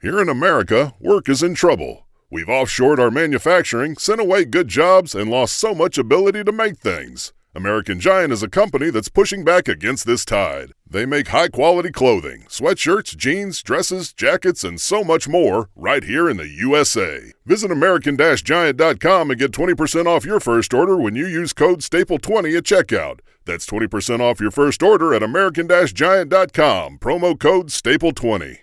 Here in America, work is in trouble. We've offshored our manufacturing, sent away good jobs, and lost so much ability to make things. American Giant is a company that's pushing back against this tide. They make high-quality clothing, sweatshirts, jeans, dresses, jackets, and so much more right here in the USA. Visit American-Giant.com and get 20% off your first order when you use code STAPLE20 at checkout. That's 20% off your first order at American-Giant.com. Promo code STAPLE20.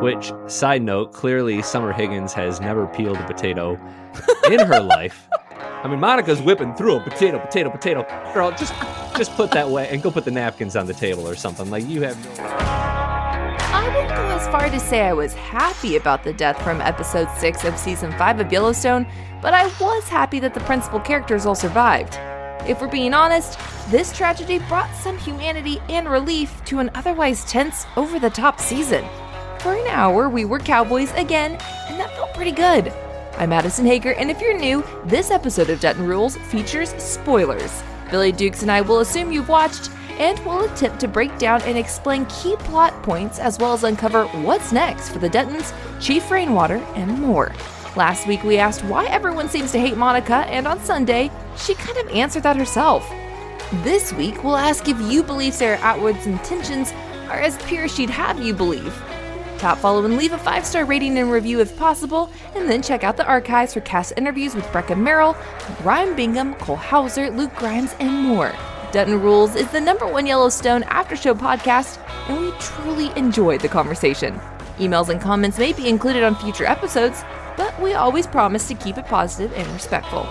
Which, side note, clearly Summer Higgins has never peeled a potato in her life. I mean, Monica's whipping through a potato. Girl, just put that way and go put the napkins on the table or something. Like, you have no... I wouldn't go as far to say I was happy about the death from episode 6 of season 5 of Yellowstone, but I was happy that the principal characters all survived. If we're being honest, this tragedy brought some humanity and relief to an otherwise tense, over-the-top season. For an hour, we were cowboys again, and that felt pretty good. I'm Adison Haager, and if you're new, this episode of Dutton Rules features spoilers. Billy Dukes and I will assume you've watched, and we'll attempt to break down and explain key plot points as well as uncover what's next for the Duttons, Chief Rainwater, and more. Last week we asked why everyone seems to hate Monica, and on Sunday, she kind of answered that herself. This week, we'll ask if you believe Sarah Atwood's intentions are as pure as she'd have you believe. Top, follow, and leave a 5-star rating and review if possible, and then check out the archives for cast interviews with Brecca Merrill, Ryan Bingham, Cole Hauser, Luke Grimes, and more. Dutton Rules is the #1 Yellowstone after-show podcast, and we truly enjoyed the conversation. Emails and comments may be included on future episodes, but we always promise to keep it positive and respectful.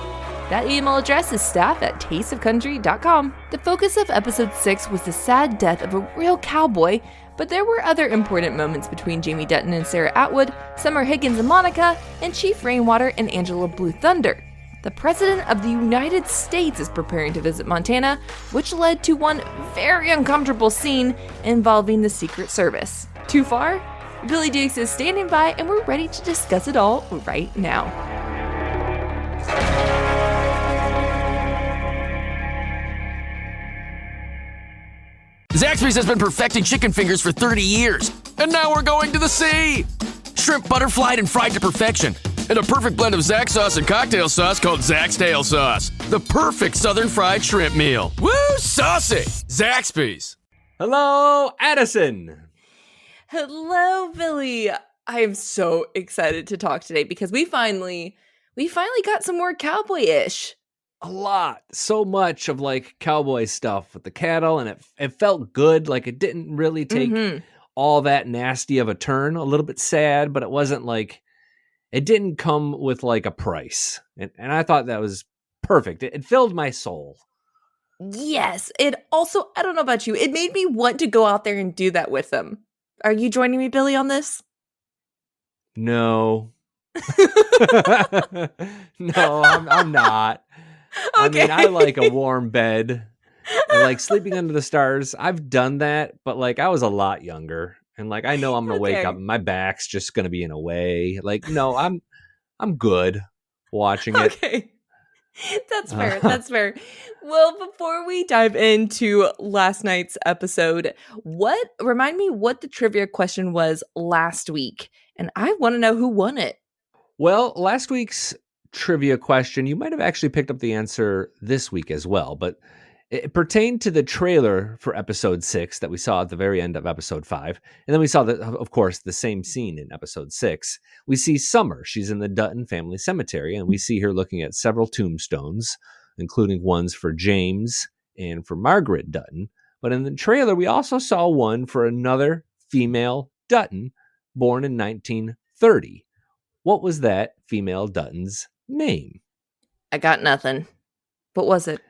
That email address is staff@tasteofcountry.com. The focus of episode 6 was the sad death of a real cowboy, but there were other important moments between Jamie Dutton and Sarah Atwood, Summer Higgins and Monica, and Chief Rainwater and Angela Blue Thunder. The President of the United States is preparing to visit Montana, which led to one very uncomfortable scene involving the Secret Service. Too far? Billy Dukes is standing by, and we're ready to discuss it all right now. Zaxby's has been perfecting chicken fingers for 30 years, and now we're going to the sea! Shrimp butterflied and fried to perfection, and a perfect blend of Zax sauce and cocktail sauce called Zax Tail Sauce. The perfect southern fried shrimp meal. Woo, saucy! Zaxby's. Hello, Adison! Hello, Billy. I am so excited to talk today because we finally got some more cowboy-ish. A lot. So much of like cowboy stuff with the cattle, and it felt good. Like it didn't really take all that nasty of a turn. A little bit sad, but it wasn't like, it didn't come with like a price. And I thought that was perfect. It filled my soul. Yes. It also, I don't know about you, it made me want to go out there and do that with them. Are you joining me, Billy, on this? No. No, I'm not. Okay. I mean, I like a warm bed. I like sleeping under the stars. I've done that, but like I was a lot younger, and like I know I'm gonna wake up and my back's just gonna be in a way. Like, no, I'm good watching it. Okay. That's fair. That's fair. Well, before we dive into last night's episode, remind me what the trivia question was last week, and I want to know who won it. Well, last week's trivia question, you might have actually picked up the answer this week as well, but it pertained to the trailer for episode 6 that we saw at the very end of episode 5. And then we saw, of course, the same scene in episode 6. We see Summer. She's in the Dutton family cemetery, and we see her looking at several tombstones, including ones for James and for Margaret Dutton. But in the trailer, we also saw one for another female Dutton born in 1930. What was that female Dutton's name? I got nothing. What was it?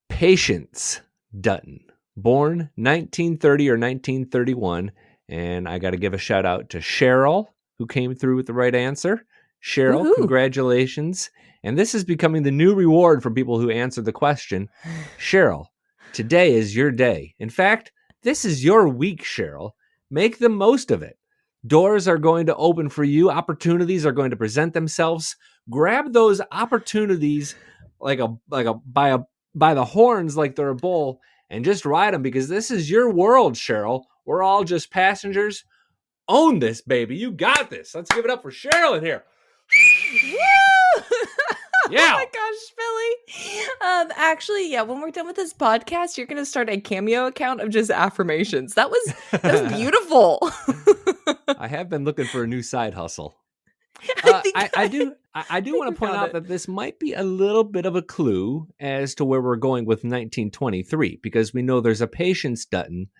Patience Dutton, born 1930 or 1931. And I got to give a shout out to Cheryl, who came through with the right answer. Cheryl, Woo-hoo. Congratulations. And this is becoming the new reward for people who answer the question. Cheryl, today is your day. In fact, this is your week, Cheryl. Make the most of it. Doors are going to open for you. Opportunities are going to present themselves. Grab those opportunities by the horns like they're a bull and just ride them, because this is your world, Cheryl. We're all just passengers. Own this, baby. You got this. Let's give it up for Cheryl in here. Woo! Yeah. Oh my gosh, Billy. Actually, yeah, when we're done with this podcast, you're gonna start a Cameo account of just affirmations. That was beautiful. I have been looking for a new side hustle. I do want to point out that this might be a little bit of a clue as to where we're going with 1923, because we know there's a Patience Dutton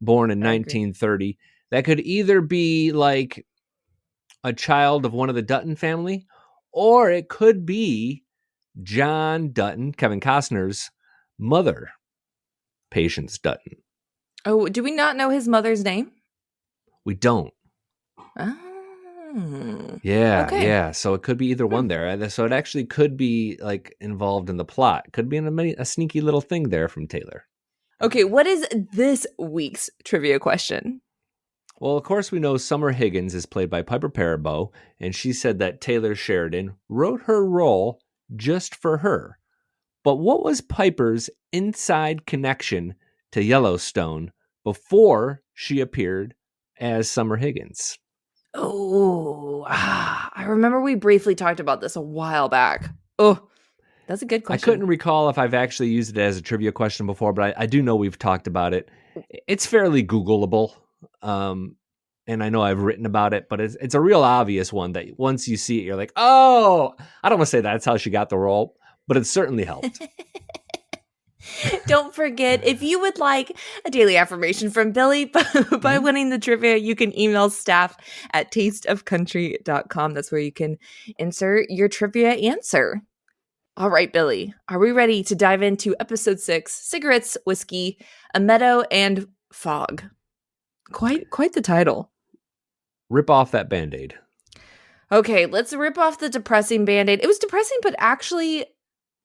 born in 1930 that could either be like a child of one of the Dutton family, or it could be John Dutton, Kevin Costner's mother, Patience Dutton. Oh, do we not know his mother's name? We don't. Oh. Yeah, Okay. yeah. So it could be either one there. So it actually could be like involved in the plot. Could be a sneaky little thing there from Taylor. Okay, what is this week's trivia question? Well, of course, we know Summer Higgins is played by Piper Perabo, and she said that Taylor Sheridan wrote her role just for her. But what was Piper's inside connection to Yellowstone before she appeared as Summer Higgins? Oh, I remember we briefly talked about this a while back. Oh, that's a good question. I couldn't recall if I've actually used it as a trivia question before, but I do know we've talked about it. It's fairly Googleable. And I know I've written about it, but it's a real obvious one that once you see it, you're like, oh, I don't want to say that's how she got the role, but it certainly helped. Don't forget, if you would like a daily affirmation from Billy by winning the trivia, you can email staff@tasteofcountry.com. That's where you can insert your trivia answer. All right, Billy, are we ready to dive into episode 6, Cigarettes, Whiskey, a Meadow, and Fog? Quite the title. Rip off that Band-Aid. Okay, let's rip off the depressing Band-Aid. It was depressing, but actually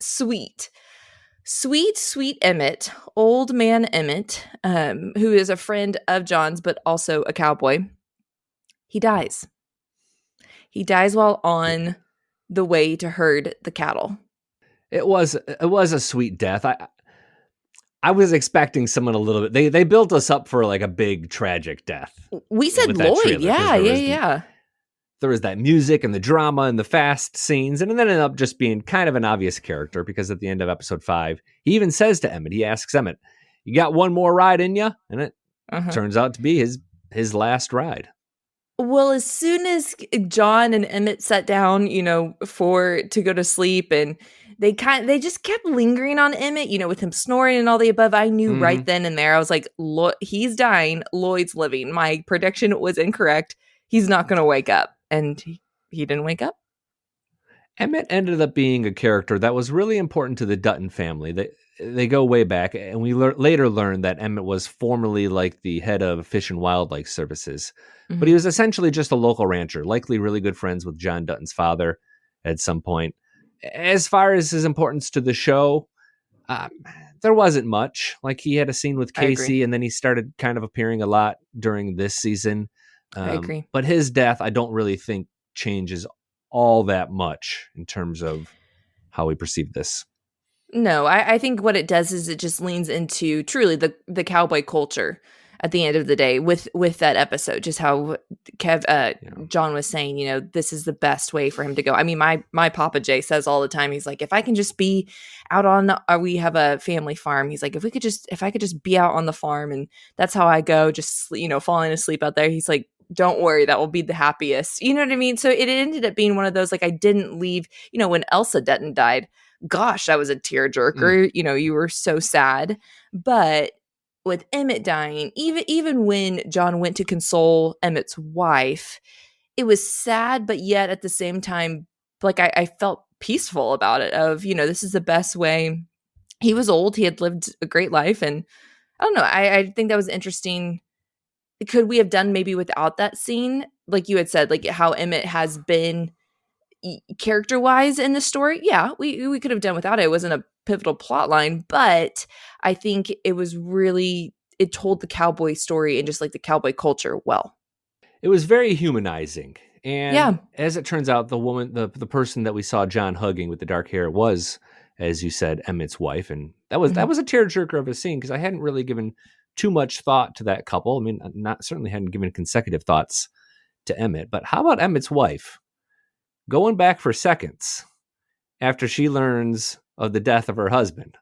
sweet. Sweet Emmett, old man Emmett, who is a friend of John's, but also a cowboy. He dies. He dies while on the way to herd the cattle. It was a sweet death. I was expecting someone a little bit. They built us up for like a big tragic death. We said Lloyd, yeah. There was that music and the drama and the fast scenes, and it ended up just being kind of an obvious character because at the end of episode 5, he even says to Emmett, he asks Emmett, "You got one more ride in you?" And it turns out to be his last ride. Well, as soon as John and Emmett sat down, to go to sleep, and they just kept lingering on Emmett, with him snoring and all the above. I knew right then and there. I was like, he's dying. Lloyd's living. My prediction was incorrect. He's not going to wake up. And he didn't wake up. Emmett ended up being a character that was really important to the Dutton family. They go way back, and we later learned that Emmett was formerly like the head of Fish and Wildlife Services. But he was essentially just a local rancher, likely really good friends with John Dutton's father at some point. As far as his importance to the show, there wasn't much. Like, he had a scene with Casey, and then he started kind of appearing a lot during this season. I agree. But his death, I don't really think changes all that much in terms of how we perceive this. No, I think what it does is it just leans into truly the cowboy culture at the end of the day with that episode, just how John was saying, this is the best way for him to go. I mean, my Papa Jay says all the time, he's like, if I can just be out on we have a family farm. He's like, if I could just be out on the farm, and that's how I go, just, falling asleep out there. He's like, don't worry, that will be the happiest. You know what I mean? So it ended up being one of those, like, I didn't leave, when Elsa Dutton died, gosh, that was a tearjerker. You were so sad. But with Emmett dying, even when John went to console Emmett's wife, it was sad, but yet at the same time, like, I felt peaceful about it of, this is the best way. He was old. He had lived a great life. And I don't know. I think that was interesting. Could we have done maybe without that scene? Like you had said, like how Emmett has been character-wise in the story. Yeah, we could have done without it. It wasn't a pivotal plot line, but I think it was really, it told the cowboy story and just like the cowboy culture well. It was very humanizing. And as it turns out, the woman, the person that we saw John hugging with the dark hair was, as you said, Emmett's wife. And that was a tearjerker of a scene, because I hadn't really given too much thought to that couple. I mean, certainly hadn't given consecutive thoughts to Emmett, but how about Emmett's wife going back for seconds after she learns of the death of her husband?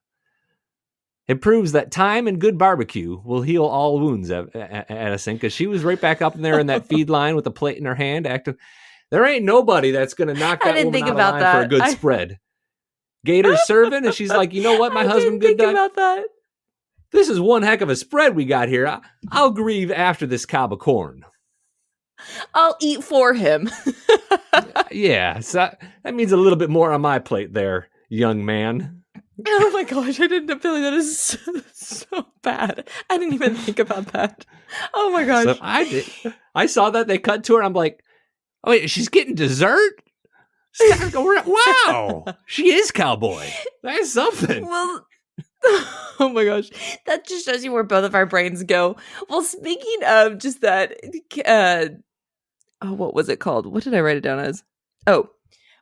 It proves that time and good barbecue will heal all wounds, Adison, because she was right back up in there in that feed line with a plate in her hand, acting. There ain't nobody that's going to knock that woman out of line for a good spread. Gator's serving, and she's like, you know what, my husband good done. About that. This is one heck of a spread we got here. I'll grieve after this cob of corn. I'll eat for him. Yeah, so that means a little bit more on my plate there, young man. Oh my gosh, I didn't feel like that is so bad. I didn't even think about that. Oh my gosh. So I did. I saw that they cut to her. I'm like, oh wait, she's getting dessert? Wow, she is cowboy. That's something. Well, oh my gosh, that just shows you where both of our brains go. Well, speaking of just that, what was it called? What did I write it down as? Oh,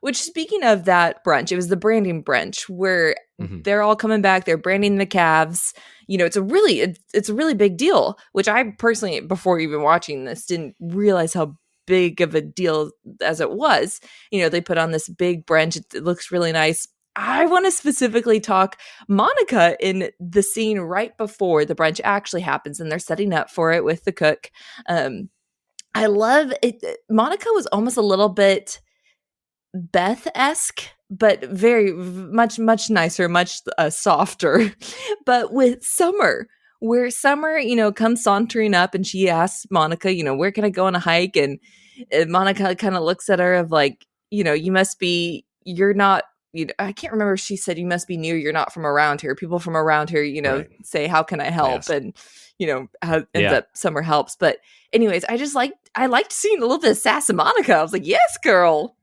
which speaking of that brunch, it was the branding brunch where they're all coming back. They're branding the calves. You know, it's a really big deal, which I personally, before even watching this, didn't realize how big of a deal as it was. You know, they put on this big brunch. It looks really nice. I want to specifically talk Monica in the scene right before the brunch actually happens, and they're setting up for it with the cook. I love it. Monica was almost a little bit Beth-esque, but very much nicer, much softer. But with Summer, where Summer, you know, comes sauntering up and she asks Monica, you know, where can I go on a hike? And Monica kind of looks at her of like, you know, you're not, you know, I can't remember if she said you must be new, you're not from around here. People from around here, you know, say, how can I help? Yes. And, you know, how ends up Summer helps. But anyways, I liked seeing a little bit of sass in Monica. I was like, yes, girl.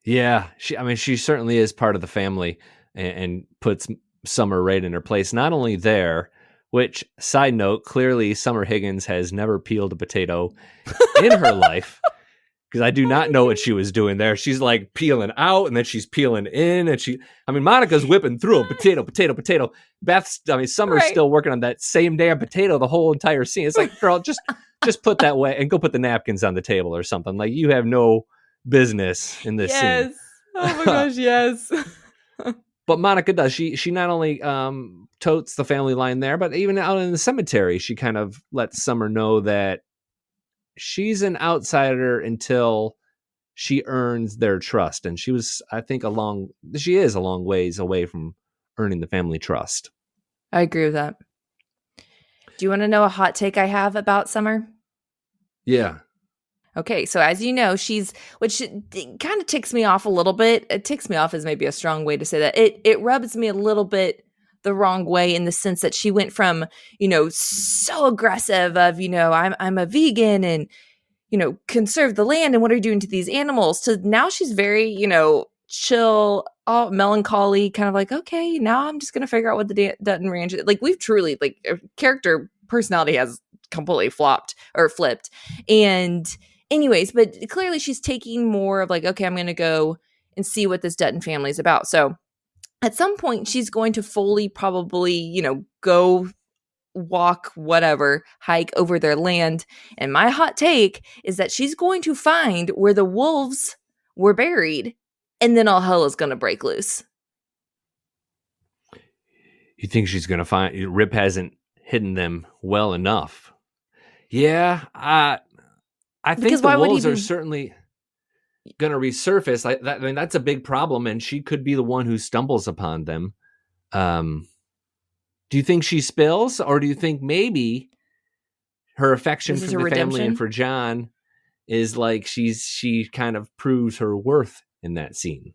Yeah, she certainly is part of the family and puts Summer right in her place. Not only there, which, side note, clearly Summer Higgins has never peeled a potato in her life, because I do not know what she was doing there. She's like peeling out, and then she's peeling in, and Monica's whipping through them, potato. Summer's still working on that same damn potato the whole entire scene. It's like, girl, just put that away and go put the napkins on the table or something. Like, you have no business in this scene. Oh my gosh, yes. But Monica does. She not only totes the family line there, but even out in the cemetery, she kind of lets Summer know that she's an outsider until she earns their trust. And she is a long ways away from earning the family trust. I agree with that. Do you want to know a hot take I have about Summer? Yeah. Okay, so as you know, which kind of ticks me off a little bit. It ticks me off is maybe a strong way to say that. It rubs me a little bit the wrong way in the sense that she went from, you know, so aggressive of, you know, I'm a vegan and, you know, conserve the land and what are you doing to these animals, to now she's very, you know, chill, all melancholy, kind of like, okay, now I'm just going to figure out what the Dutton Ranch is. Like, we've truly, like, character personality has completely flipped. And anyways, but clearly she's taking more of like, okay, I'm going to go and see what this Dutton family is about. So at some point she's going to fully probably, you know, go walk, whatever, hike over their land. And my hot take is that she's going to find where the wolves were buried, and then all hell is going to break loose. You think she's going to find, Rip hasn't hidden them well enough. Yeah, I think the wolves are certainly going to resurface. That's a big problem, and she could be the one who stumbles upon them. Do you think she spills, or do you think maybe her affection for the family and for John is like she kind of proves her worth in that scene?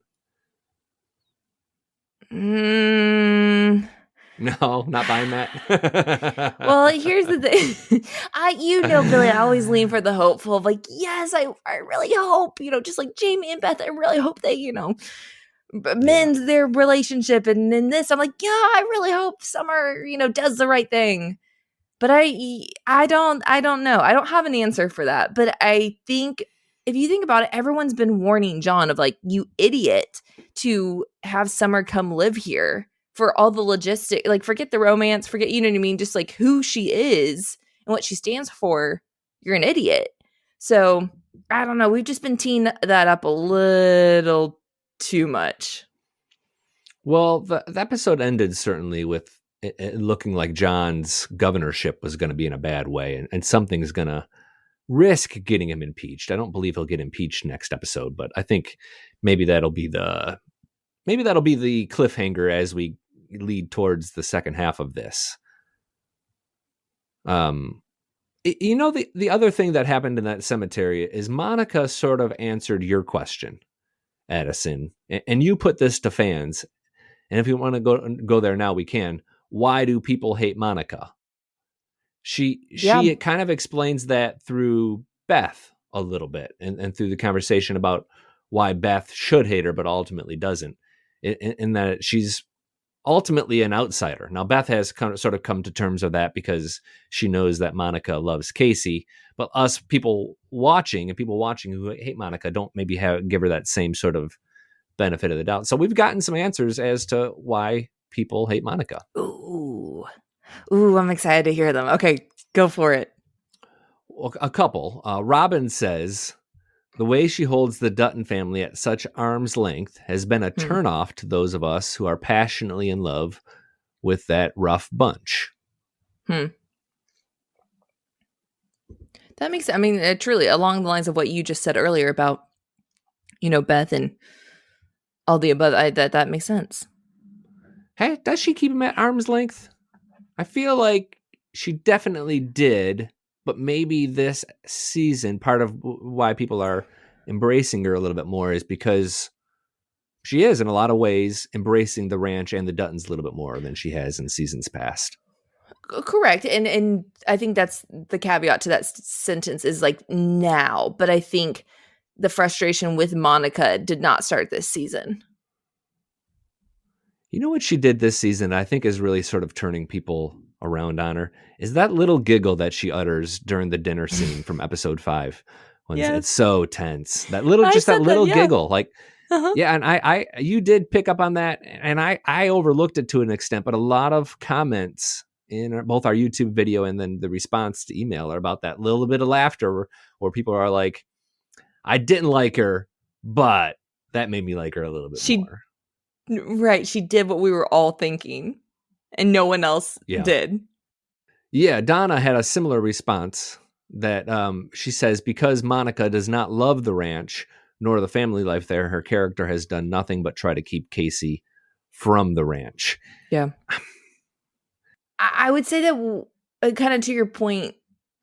No, not buying that. Well, here's the thing. Billy, I always lean for the hopeful of like, yes, I really hope, you know, just like Jamie and Beth, I really hope they, you know, mend their relationship. And in this, I'm like, yeah, I really hope Summer, you know, does the right thing. But I don't know. I don't have an answer for that. But I think if you think about it, everyone's been warning John of like, you idiot, to have Summer come live here for all the logistic, like forget the romance, forget, you know what I mean? Just like who she is and what she stands for, you're an idiot. So I don't know. We've just been teeing that up a little too much. Well, the episode ended certainly with it looking like John's governorship was going to be in a bad way, and something's going to risk getting him impeached. I don't believe he'll get impeached next episode, but I think maybe that'll be the cliffhanger as we lead towards the second half of this. You know, the other thing that happened in that cemetery is Monica sort of answered your question, Adison, and you put this to fans. And if you want to go there now, we can. Why do people hate Monica? She kind of explains that through Beth a little bit, and through the conversation about why Beth should hate her, but ultimately doesn't, in that she's ultimately an outsider. Now, Beth has sort of come to terms with that because she knows that Monica loves Casey, but us people watching who hate Monica don't maybe give her that same sort of benefit of the doubt. So we've gotten some answers as to why people hate Monica. Ooh, I'm excited to hear them. Okay, go for it. Well, a couple. Robin says the way she holds the Dutton family at such arm's length has been a turnoff to those of us who are passionately in love with that rough bunch. That makes sense. I mean, truly along the lines of what you just said earlier about, Beth and all the above, that makes sense. Hey, does she keep him at arm's length? I feel like she definitely did, but maybe this season, part of why people are embracing her a little bit more is because she is, in a lot of ways, embracing the ranch and the Duttons a little bit more than she has in seasons past. Correct. And I think that's the caveat to that sentence is like now, but I think the frustration with Monica did not start this season. You know what she did this season I think is really sort of turning people around on her is that little giggle that she utters during the dinner scene from episode 5 when it's so tense. That little giggle, like, yeah. And you did pick up on that, and I overlooked it to an extent, but a lot of comments in both our YouTube video and then the response to email are about that little bit of laughter where people are like, I didn't like her, but that made me like her a little bit more. Right. She did what we were all thinking and no one else did. Yeah. Donna had a similar response that she says, because Monica does not love the ranch nor the family life there, her character has done nothing but try to keep Casey from the ranch. Yeah. I would say that kind of to your point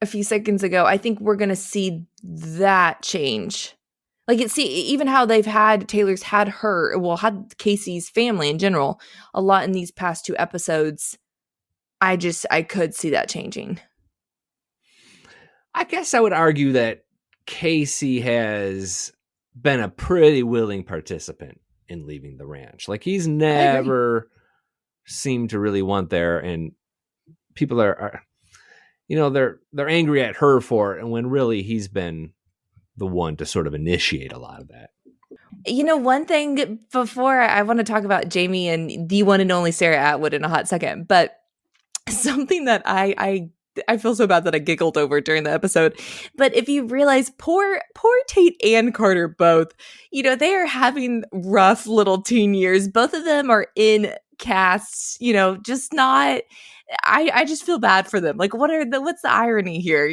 a few seconds ago, I think we're going to see that change. Like even how Taylor's had had Casey's family in general a lot in these past 2 episodes. I could see that changing. I guess I would argue that Casey has been a pretty willing participant in leaving the ranch. Like he's never seemed to really want there, and people are they're angry at her for it, and when really he's been the one to sort of initiate a lot of that. One thing before I want to talk about Jamie and the one and only Sarah Atwood in a hot second, but something that I feel so bad that I giggled over during the episode. But if you realize poor Tate and Carter both, they are having rough little teen years. Both of them are in casts, just not, I just feel bad for them. Like what's the irony here,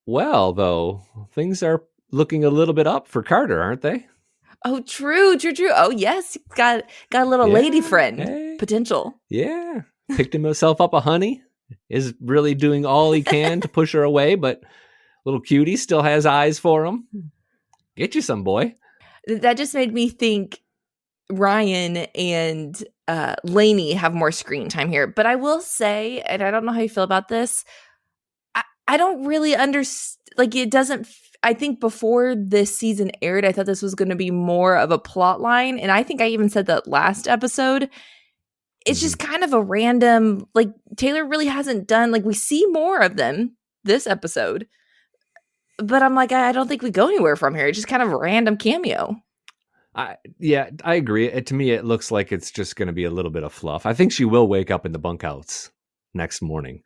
Well, though, things are looking a little bit up for Carter, aren't they? Oh, true. Oh, yes. Got a little lady friend potential. Yeah. Picked himself up a honey. Is really doing all he can to push her away, but little cutie still has eyes for him. Get you some, boy. That just made me think Ryan and Lainey have more screen time here. But I will say, and I don't know how you feel about this, I don't really understand. Like, it doesn't. I think before this season aired, I thought this was going to be more of a plot line. And I think I even said that last episode. It's just kind of a random, like, Taylor really hasn't done, like, we see more of them this episode. But I'm like, I don't think we go anywhere from here. It's just kind of a random cameo. I agree. To me, it looks like it's just going to be a little bit of fluff. I think she will wake up in the bunkhouse next morning.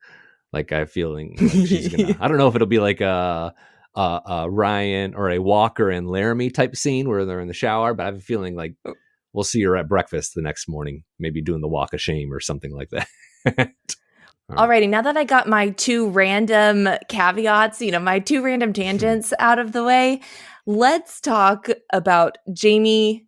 Like I'm feeling like she's gonna. I don't know if it'll be like a Ryan or a Walker and Laramie type scene where they're in the shower, but I have a feeling like we'll see her at breakfast the next morning, maybe doing the walk of shame or something like that. Alrighty, now that I got my two random caveats, my two random tangents out of the way, let's talk about Jamie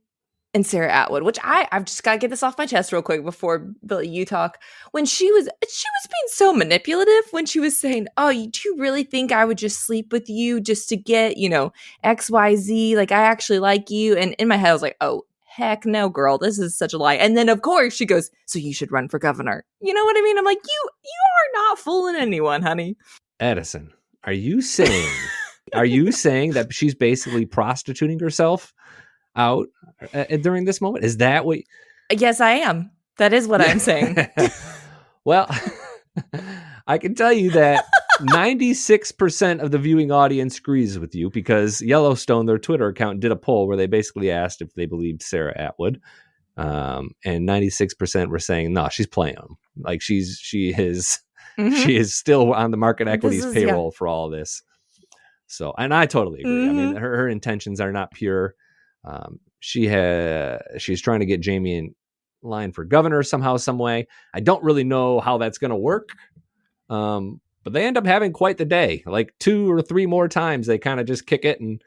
and Sarah Atwood, which I've just got to get this off my chest real quick before Billy, you talk. When she was being so manipulative when she was saying, "Oh, do you really think I would just sleep with you just to get, XYZ? Like I actually like you." And in my head I was like, "Oh, heck no, girl, this is such a lie." And then of course she goes, "So you should run for governor." You know what I mean? I'm like, you are not fooling anyone, honey. Adison, are you saying that she's basically prostituting herself out during this moment? Is that what? Yes, I am. That is what I'm saying. Well, I can tell you that 96% of the viewing audience agrees with you because Yellowstone, their Twitter account, did a poll where they basically asked if they believed Sarah Atwood. And 96% were saying, no, she's playing them. Like she is still on the market equities payroll for all this. So, and I totally agree. I mean, her intentions are not pure. She's trying to get Jamie in line for governor somehow, some way. I don't really know how that's going to work. But they end up having quite the day. Like 2 or 3 more times, they kind of just kick it and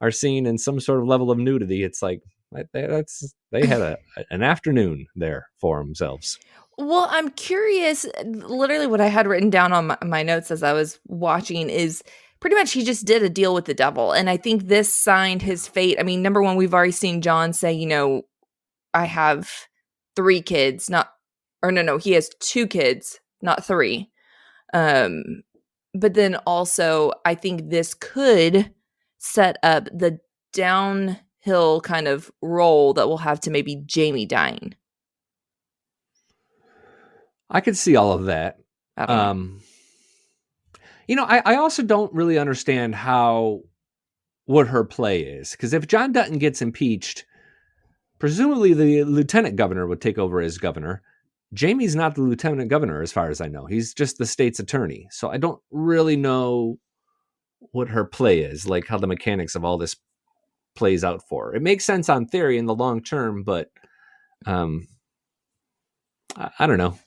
are seen in some sort of level of nudity. It's like they had an afternoon there for themselves. Well, I'm curious. Literally, what I had written down on my notes as I was watching is pretty much he just did a deal with the devil, and I think this signed his fate. I mean, number one, we've already seen John say, I have 3 kids, he has 2 kids, not 3. But then also, I think this could set up the downhill kind of roll that we'll have to maybe Jamie dying. I could see all of that. I also don't really understand what her play is, because if John Dutton gets impeached, presumably the lieutenant governor would take over as governor. Jamie's not the lieutenant governor, as far as I know. He's just the state's attorney. So I don't really know what her play is, like how the mechanics of all this plays out for her. It makes sense on theory in the long term, but I don't know.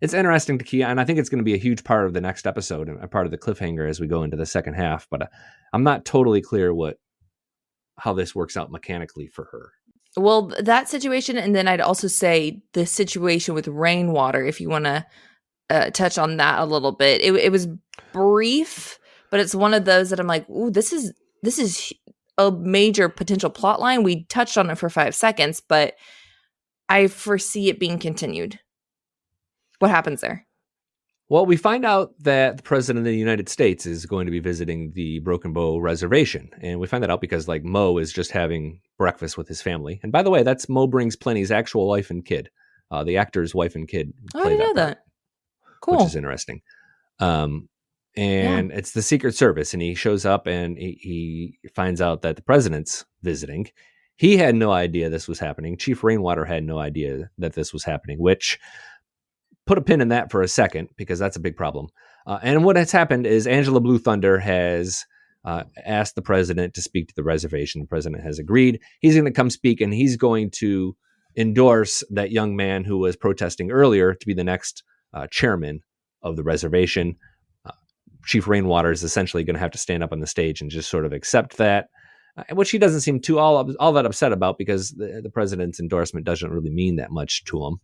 It's interesting to key, and I think it's going to be a huge part of the next episode and a part of the cliffhanger as we go into the second half. But I'm not totally clear how this works out mechanically for her. Well, that situation, and then I'd also say the situation with Rainwater, if you want to touch on that a little bit. It was brief, but it's one of those that I'm like, ooh, this is a major potential plot line. We touched on it for 5 seconds, but I foresee it being continued. What happens there? Well, we find out that the president of the United States is going to be visiting the Broken Bow Reservation. And we find that out because Mo is just having breakfast with his family. And by the way, that's Mo Brings Plenty's actual wife and kid. The actor's wife and kid. Oh, I didn't know that. Cool. Which is interesting. It's the Secret Service. And he shows up and he finds out that the president's visiting. He had no idea this was happening. Chief Rainwater had no idea that this was happening, which... put a pin in that for a second, because that's a big problem. And what has happened is Angela Blue Thunder has asked the president to speak to the reservation. The president has agreed. He's going to come speak, and he's going to endorse that young man who was protesting earlier to be the next chairman of the reservation. Chief Rainwater is essentially going to have to stand up on the stage and just sort of accept that, which he doesn't seem too all that upset about, because the president's endorsement doesn't really mean that much to him.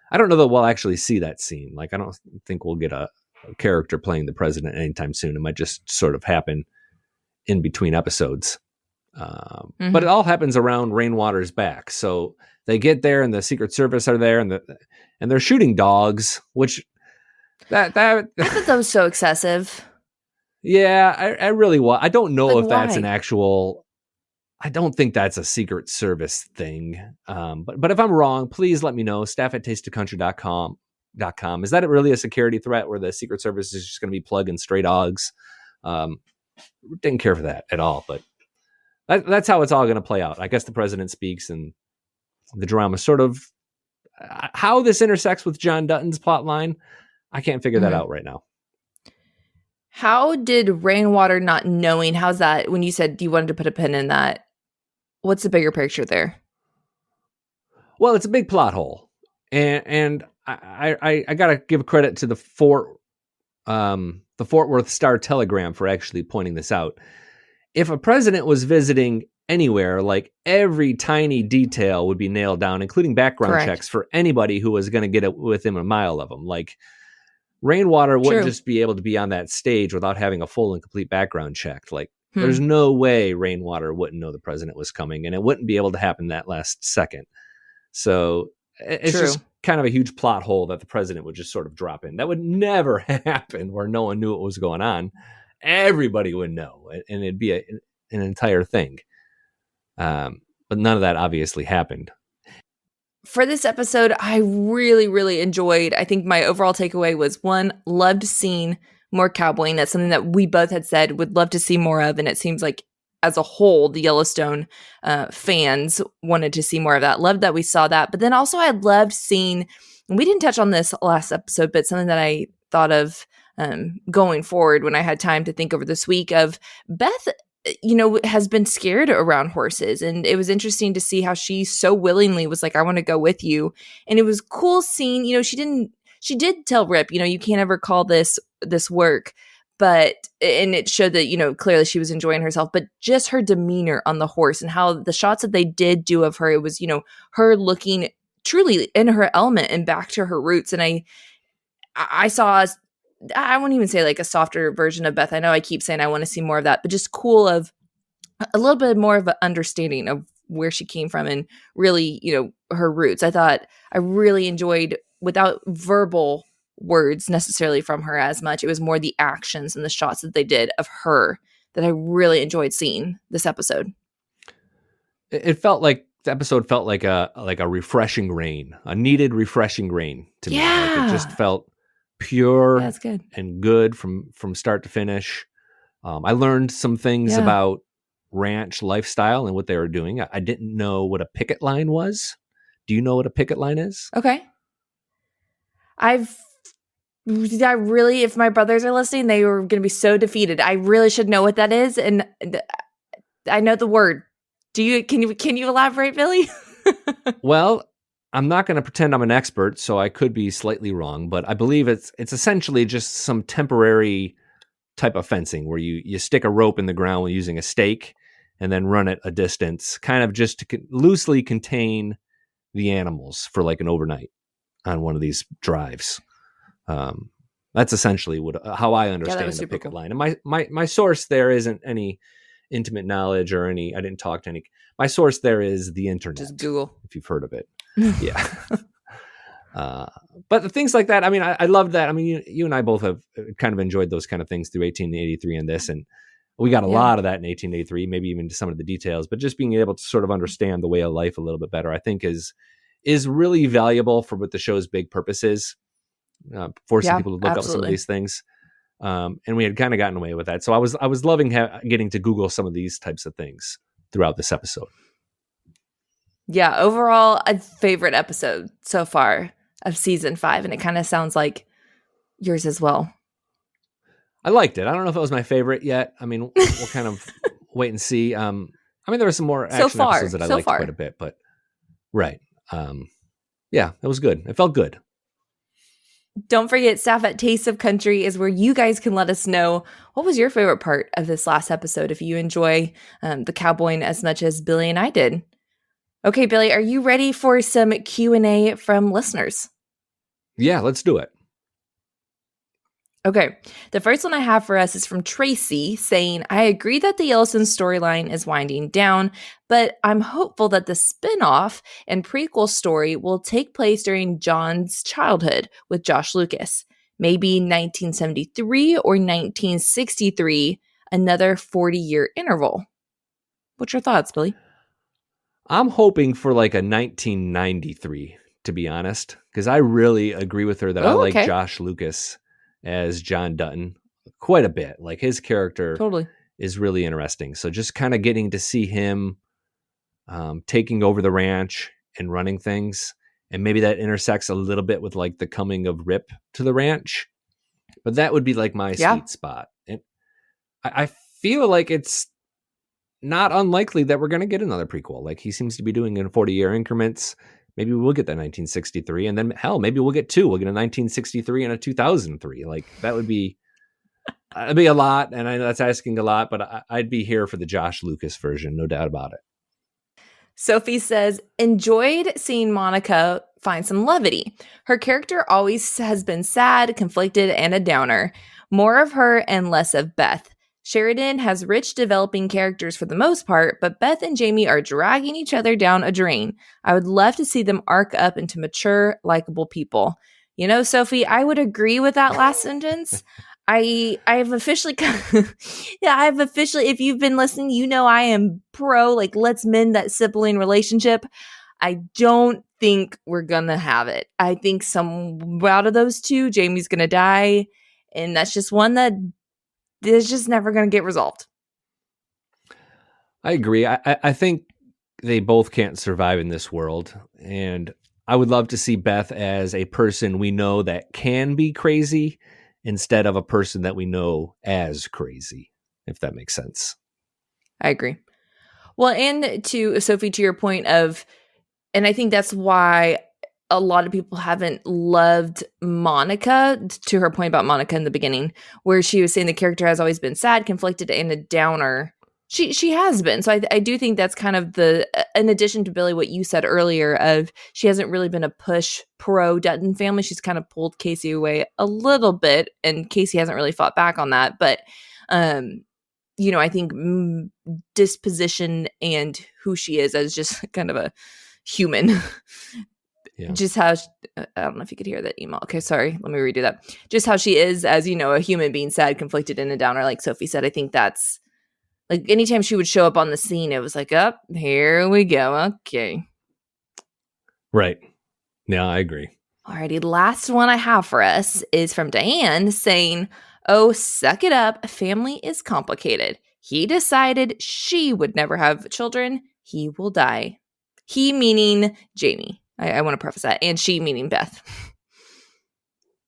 I don't know that we'll actually see that scene. I don't think we'll get a character playing the president anytime soon. It might just sort of happen in between episodes. But it all happens around Rainwater's back. So they get there, and the Secret Service are there, and they're shooting dogs, which I thought that was so excessive. Yeah, I really was. I don't know if why? That's an actual... I don't think that's a Secret Service thing. But if I'm wrong, please let me know. staff@tasteofcountry.com. Is that really a security threat where the Secret Service is just going to be plugging stray dogs? Didn't care for that at all. But That's how it's all going to play out. I guess the president speaks, and the drama sort of how this intersects with John Dutton's plot line. I can't figure that out right now. How did Rainwater not knowing? How's that? When you said you wanted to put a pin in that, what's the bigger picture there? Well, it's a big plot hole, and I gotta give credit to the Fort Worth Star Telegram for actually pointing this out. If a president was visiting anywhere, like every tiny detail would be nailed down, including background checks for anybody who was going to get it within a mile of them. Like Rainwater wouldn't just be able to be on that stage without having a full and complete background check. Like there's no way Rainwater wouldn't know the president was coming, and it wouldn't be able to happen that last second. So it's just kind of a huge plot hole that the president would just sort of drop in. That would never happen where no one knew what was going on. Everybody would know, and it'd be an entire thing. But none of that obviously happened. For this episode, I really, really enjoyed. I think my overall takeaway was, one, loved seeing more cowboying. That's something that we both had said would love to see more of, and it seems like as a whole, the Yellowstone fans wanted to see more of that. Loved that we saw that. But then also I loved seeing, and we didn't touch on this last episode, but something that I thought of going forward when I had time to think over this week of Beth, has been scared around horses. And it was interesting to see how she so willingly was like, I want to go with you. And it was cool seeing, she did tell Rip, you can't ever call this work. And it showed that, clearly she was enjoying herself, but just her demeanor on the horse and how the shots that they did do of her, it was, her looking truly in her element and back to her roots. And I saw, I won't even say like a softer version of Beth. I know I keep saying I want to see more of that, but just cool of a little bit more of an understanding of where she came from and really, her roots. I thought I really enjoyed, without verbal words necessarily from her as much, it was more the actions and the shots that they did of her that I really enjoyed seeing this episode. It felt like the episode felt like a refreshing rain, a needed refreshing rain to me. Like it just felt pure and good from start to finish. I learned some things about ranch lifestyle and what they were doing. I didn't know what a picket line was. Do you know what a picket line is? Okay. I really, if my brothers are listening, they were going to be so defeated. I really should know what that is. And I know the word. Can you elaborate, Billy? Well, I'm not going to pretend I'm an expert, so I could be slightly wrong, but I believe it's essentially just some temporary type of fencing where you stick a rope in the ground using a stake and then run it a distance, kind of just to loosely contain the animals for like an overnight on one of these drives. That's essentially how I understand the picket line. And my source there isn't any intimate knowledge or I didn't talk to any. My source there is the internet. Just Google. If you've heard of it. Yeah. But the things like that, I mean, I love that. I mean, you and I both have kind of enjoyed those kind of things through 1883 and this, and we got a lot of that in 1883, maybe even to some of the details, but just being able to sort of understand the way of life a little bit better, I think is really valuable for what the show's big purpose is, forcing people to look up some of these things. And we had kind of gotten away with that. So I was loving getting to Google some of these types of things throughout this episode. Yeah, overall, a favorite episode so far of season 5, and it kind of sounds like yours as well. I liked it. I don't know if it was my favorite yet. I mean, we'll kind of wait and see. I mean, there were some more action episodes that I liked quite a bit, but yeah, it was good. It felt good. Don't forget, staff at Taste of Country is where you guys can let us know what was your favorite part of this last episode if you enjoy the cowboying as much as Billy and I did. Okay, Billy, are you ready for some Q&A from listeners? Yeah, let's do it. Okay, the first one I have for us is from Tracy saying, I agree that the Yellowstone storyline is winding down, but I'm hopeful that the spinoff and prequel story will take place during John's childhood with Josh Lucas. Maybe 1973 or 1963, another 40-year interval. What's your thoughts, Billy? I'm hoping for like a 1993, to be honest, because I really agree with her that I like Josh Lucas as John Dutton quite a bit. Like his character is really interesting. So just kind of getting to see him taking over the ranch and running things. And maybe that intersects a little bit with like the coming of Rip to the ranch. But that would be like my sweet spot. And I feel like it's not unlikely that we're going to get another prequel. Like he seems to be doing in 40-year increments. Maybe we'll get that 1963. And then hell, maybe we'll get two. We'll get a 1963 and a 2003. Like that would be... It'd be a lot, and I know that's asking a lot, but I'd be here for the Josh Lucas version, no doubt about it. Sophie says, enjoyed seeing Monica find some levity. Her character always has been sad, conflicted, and a downer. More of her and less of Beth. Sheridan has rich developing characters for the most part, but Beth and Jamie are dragging each other down a drain. I would love to see them arc up into mature, likable people. You know, Sophie, I would agree with that last sentence. I have officially, if you've been listening, you know I am pro, like, let's mend that sibling relationship. I don't think we're going to have it. I think some out of those two, Jamie's going to die, and that's just one that is just never going to get resolved. I agree. I think they both can't survive in this world, and I would love to see Beth as a person we know that can be crazy, instead of a person that we know as crazy, if that makes sense. I agree. Well, and to Sophie, to your point of, and I think that's why a lot of people haven't loved Monica, to her point about Monica in the beginning, where she was saying the character has always been sad, conflicted, and a downer. She has been. So I do think that's kind of in addition to Billy, what you said earlier of she hasn't really been a push pro Dutton family. She's kind of pulled Casey away a little bit, and Casey hasn't really fought back on that. But, you know, I think disposition and who she is as just kind of a human, just how, I don't know if you could hear that email. Okay, sorry. Let me redo that. Just how she is as, you know, a human being sad, conflicted, and a downer, like Sophie said. I think that's, like, anytime she would show up on the scene, it was like, oh, here we go. Okay. Right. Yeah, I agree. Alrighty. Last one I have for us is from Diane saying, oh, suck it up. Family is complicated. He decided she would never have children. He will die. He meaning Jamie. I want to preface that. And she meaning Beth.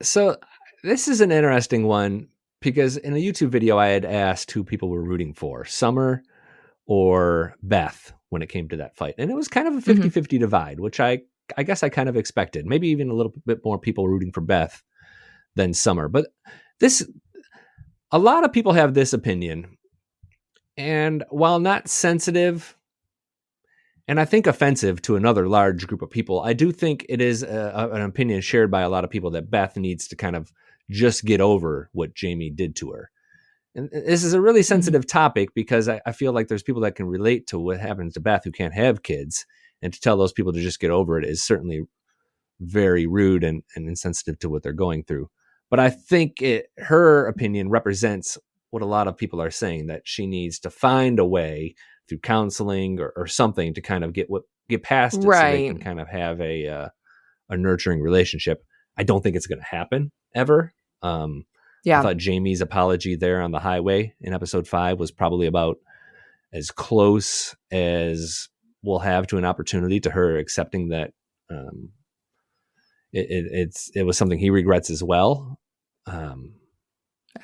So this is an interesting one. Because in a YouTube video, I had asked who people were rooting for, Summer or Beth, when it came to that fight. And it was kind of a 50-50 divide, which I guess I kind of expected. Maybe even a little bit more people rooting for Beth than Summer. But a lot of people have this opinion. And while not sensitive, and I think offensive to another large group of people, I do think it is an opinion shared by a lot of people that Beth needs to kind of just get over what Jamie did to her. And this is a really sensitive topic because I feel like there's people that can relate to what happens to Beth who can't have kids. And to tell those people to just get over it is certainly very rude and insensitive to what they're going through. But I think her opinion represents what a lot of people are saying, that she needs to find a way through counseling or something to kind of get past it, right, so they can kind of have a nurturing relationship. I don't think it's going to happen ever. I thought Jamie's apology there on the highway in episode 5 was probably about as close as we'll have to an opportunity to her accepting that it was something he regrets as well. I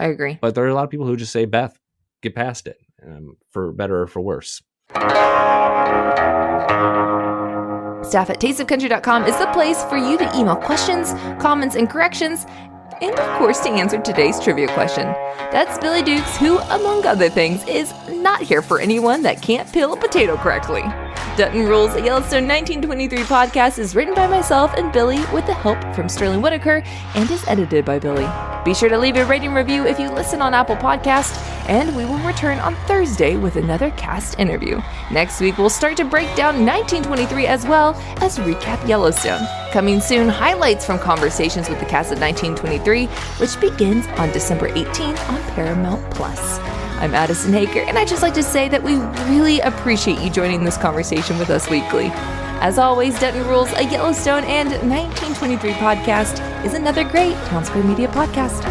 agree. But there are a lot of people who just say, Beth, get past it, for better or for worse. Staff at tasteofcountry.com is the place for you to email questions, comments, and corrections, and of course to answer today's trivia question. That's Billy Dukes, who, among other things, is not here for anyone that can't peel a potato correctly. Dutton Rules, a Yellowstone 1923 podcast, is written by myself and Billy with the help from Sterling Whitaker and is edited by Billy. Be sure to leave a rating review if you listen on Apple Podcasts, and we will return on Thursday with another cast interview. Next week, we'll start to break down 1923 as well as recap Yellowstone. Coming soon, highlights from conversations with the cast of 1923, which begins on December 18th on Paramount+. I'm Adison Haager, and I'd just like to say that we really appreciate you joining this conversation with us weekly. As always, Dutton Rules, a Yellowstone and 1923 podcast is another great Townsquare Media podcast.